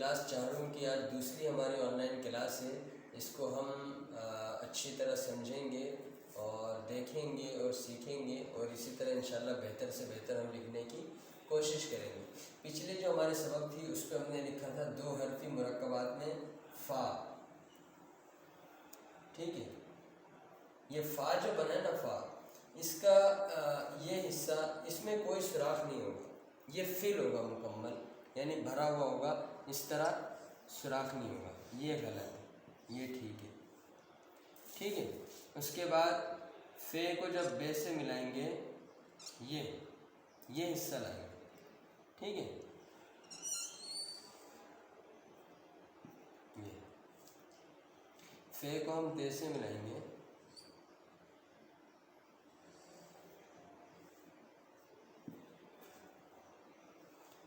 Class चाह रहा हूँ कि आज दूसरी हमारी ऑनलाइन क्लास है, इसको हम अच्छी तरह समझेंगे और देखेंगे और सीखेंगे और इसी तरह इंशाल्लाह बेहतर से बेहतर हम लिखने की कोशिश करेंगे। पिछले जो हमारे सबक थी उस पर हमने लिखा था दो हरफी मुरक्कबात में फ़ा, ठीक है। ये फ़ा जो बना है ना फ़ा, इसका ये हिस्सा, इसमें कोई सुराख नहीं होगा, ये फिल होगा मुकम्मल, यानी भरा हुआ होगा, इस तरह सुराख नहीं होगा, ये गलत है, ये ठीक है, ठीक है। उसके बाद फे को जब बे से मिलाएंगे ये हिस्सा लाएंगे, ठीक है। ये फे को हम बे से मिलाएंगे,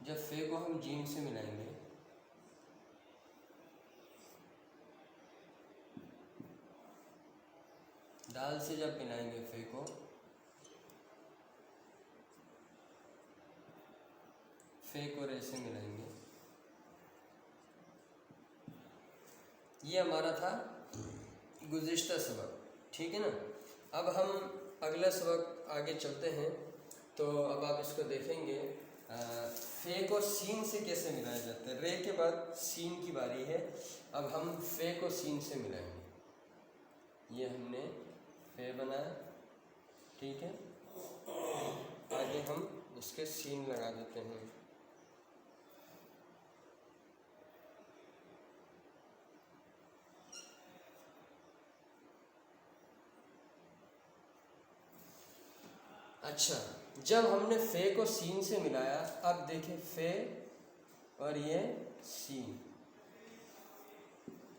जब फे को हम जीम से मिलाएंगे दाल से जब मिलाएंगे फे को, फे को रे से मिलाएंगे, ये हमारा था गुज़िश्ता सबक, ठीक है ना। अब हम अगला सबक आगे चलते हैं, तो अब आप इसको देखेंगे फे को सीन से कैसे मिलाया जाता है। रे के बाद सीन की बारी है, अब हम फे को सीन से मिलाएंगे। ये हमने फे बनाया, ठीक है। आगे हम इसके सीन लगा देते हैं। अच्छा, जब हमने फे को सीन से मिलाया, अब देखें फे और ये सीन,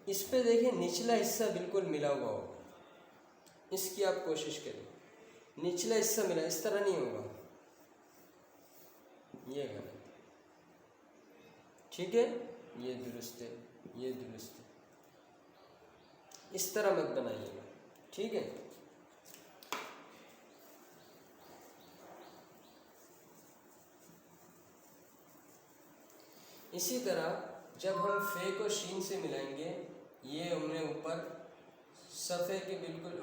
इस पे देखें निचला हिस्सा बिल्कुल मिला हुआ होगा, इसकी आप कोशिश करें। निचला हिस्सा मिला, इस तरह नहीं होगा, ये गलत, ठीक है। ये दुरुस्त है, ये दुरुस्त है, इस तरह मत बनाइएगा, ठीक है। इसी तरह जब हम फे को शीन से मिलाएंगे, ये हमने ऊपर सफ़े के बिल्कुल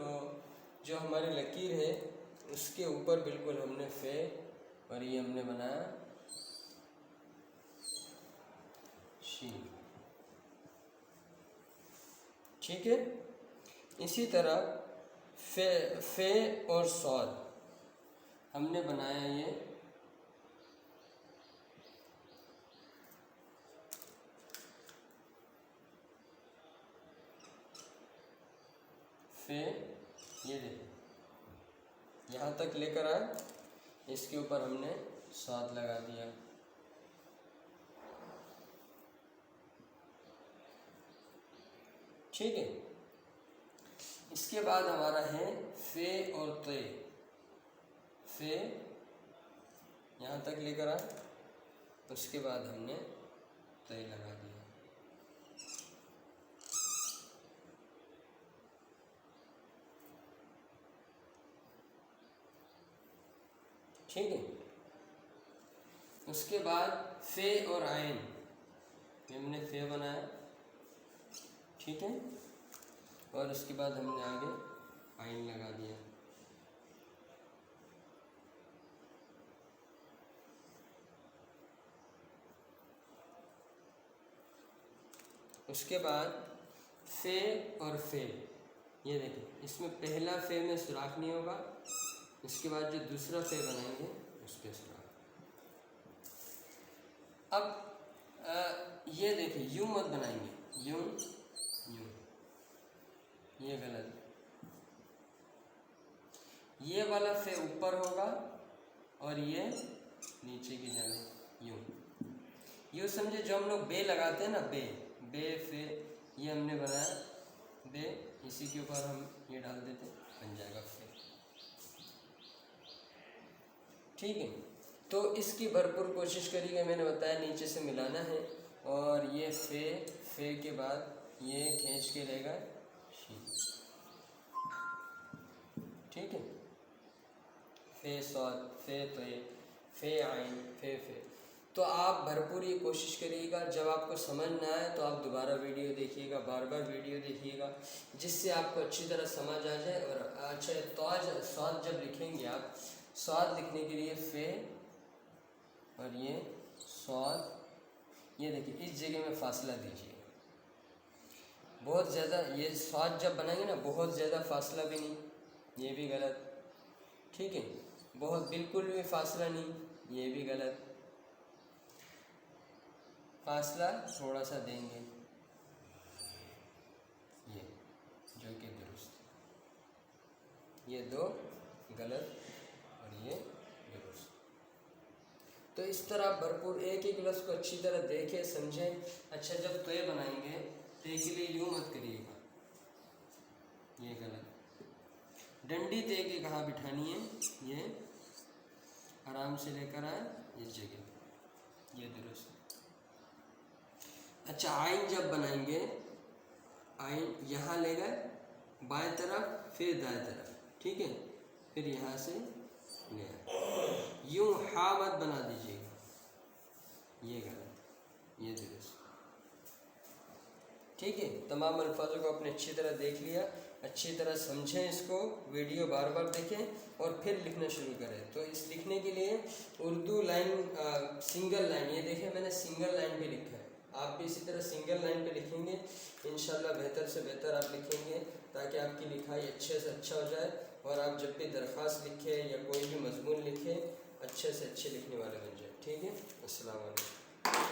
जो हमारी लकीर है उसके ऊपर बिल्कुल हमने फे और ये हमने बनाया शीन, ठीक है। इसी तरह फे और सौद हमने बनाया ये फे, ये देखो यहाँ तक लेकर आए, इसके ऊपर हमने सौद लगा दिया, ठीक है। इसके बाद हमारा है फे और ते। फे यहाँ तक लेकर आए, उसके बाद हमने ते लगा दिया, ठीक है। उसके बाद फे और आयन, हमने फे बनाया, ठीक है, और उसके बाद हमने आगे आयन लगा दिया, उसके बाद फे और फे, ये देखिए इसमें पहला फे में सुराख नहीं होगा, इसके बाद जो दूसरा फे बनाएंगे उस पर सुराख। अब ये देखिए यूं मत बनाएंगे, यूं यूं, ये गलत, ये वाला फे ऊपर होगा और ये नीचे की जाने यूं, यूं समझे जो हम लोग बे लगाते हैं ना, बे फे, ये हमने बनाया बे, इसी के ऊपर हम ये डाल देते, बन जाएगा फे, ठीक है। तो इसकी भरपूर कोशिश करिएगा, मैंने बताया नीचे से मिलाना है, और ये फे के बाद ये खींच के रहेगा शीन, ठीक है। फे सौद, फे ते, फे आइन, फे, तो आप भरपूर ये कोशिश करिएगा, जब आपको समझ ना आए तो आप दोबारा वीडियो देखिएगा, बार बार वीडियो देखिएगा, जिससे आपको अच्छी तरह समझ आ जाए। और अच्छा स्वाद जब लिखेंगे आप, स्वाद लिखने के लिए फे और ये स्वाद, ये देखिए इस जगह में फासला दीजिए। बहुत ज़्यादा ये स्वाद जब बनाएंगे ना, बहुत ज़्यादा फासला भी नहीं, ये भी गलत, ठीक है। बहुत बिल्कुल भी फासला नहीं, ये भी गलत। फासला थोड़ा सा देंगे, ये जो कि दुरुस्त, ये दो गलत और ये दुरुस्त। तो इस तरह भरपूर एक एक लफ्ज़ को अच्छी तरह देखें, समझें। अच्छा, जब तय बनाएंगे तो के लिए यूँ मत करिएगा, ये गलत। डंडी तय के कहाँ बिठानी है, ये आराम से लेकर आए इस जगह, ये दुरुस्त। अच्छा, आइन जब बनाएंगे, आइन यहाँ ले गए बाएं तरफ, फिर दाएं तरफ, ठीक है, फिर यहाँ से ले आए। यूँ हा मत बना दीजिएगा, ये गलत, ये दुरुस्त, ठीक है। तमाम अल्फाजों को आपने अच्छी तरह देख लिया, अच्छी तरह समझें इसको, वीडियो बार बार देखें और फिर लिखना शुरू करें। तो इस लिखने के लिए उर्दू लाइन सिंगल लाइन, ये देखें मैंने सिंगल लाइन पे लिखा है, आप भी इसी तरह सिंगल लाइन पे लिखेंगे, इंशाल्लाह बेहतर से बेहतर आप लिखेंगे, ताकि आपकी लिखाई अच्छे से अच्छा हो जाए और आप जब भी दरख्वास्त लिखें या कोई भी मजमून लिखें, अच्छे से अच्छे लिखने वाले बन जाए, ठीक है। अस्सलाम वालेकुम।